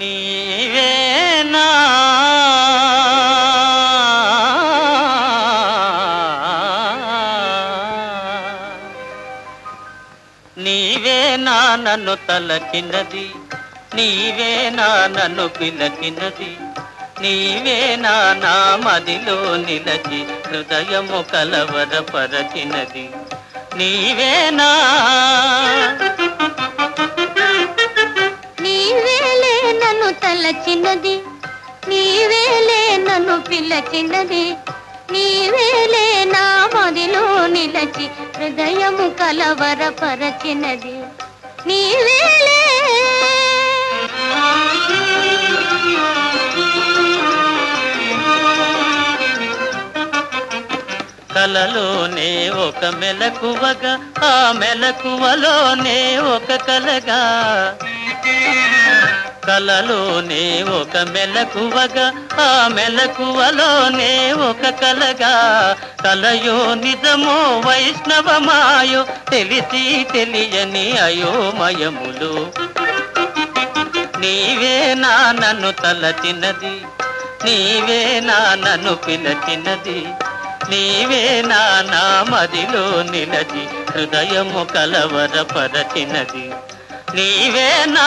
నీవేనా నీవేనా నన్ను తలకినది, నీవేనా నన్ను పిలకినది, నీవేనా నా మదిలో నిలచి హృదయము కలవరపరచినది. నీవేనా నీవేలే నన్ను తలచినది, నీవేలే నన్ను పిలచినది, నీవేలే నా మదిలో నిలచి హృదయము కలవరపరచినది. నీవేలే కలలోనే ఒక మెలకువగా, ఆ మెలకువలోనే ఒక కలగా, కలలోనే ఒక మెలకువగా, ఆ మెలకువలోనే ఒక కలగా, కలయో నిజమో వైష్ణవమాయో తెలిసి తెలియని అయోమయములు. నీవేనా నన్ను తలచినది, నీవేనా నన్ను పిలచినది, నీవేనా నా మదిలో నిలచి హృదయము కలవరపరచినది. నీవేనా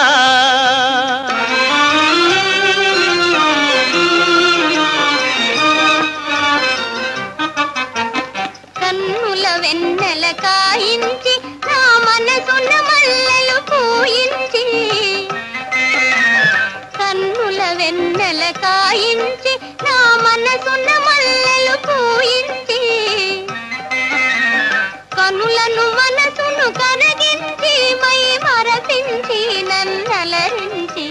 కన్నుల వెన్నెల కాయించి నా మనసున మల్లెలు పూయించి, కన్నుల వెన్నెల కాయించి నా మనసున మల్లెలు పూయించి, కనులను మనసును కరగించి మై మరపించి నన్నలరించి.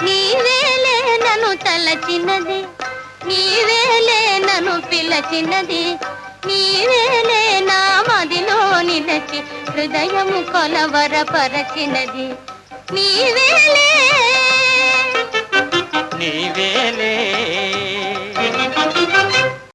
నీవేలే నన్ను తలచినది, నీవేలే నన్ను పిలచినది, నీవేలే నా మదిలో నిలచి హృదయము కొలవరపరచినది. నీవేలే నీవేలే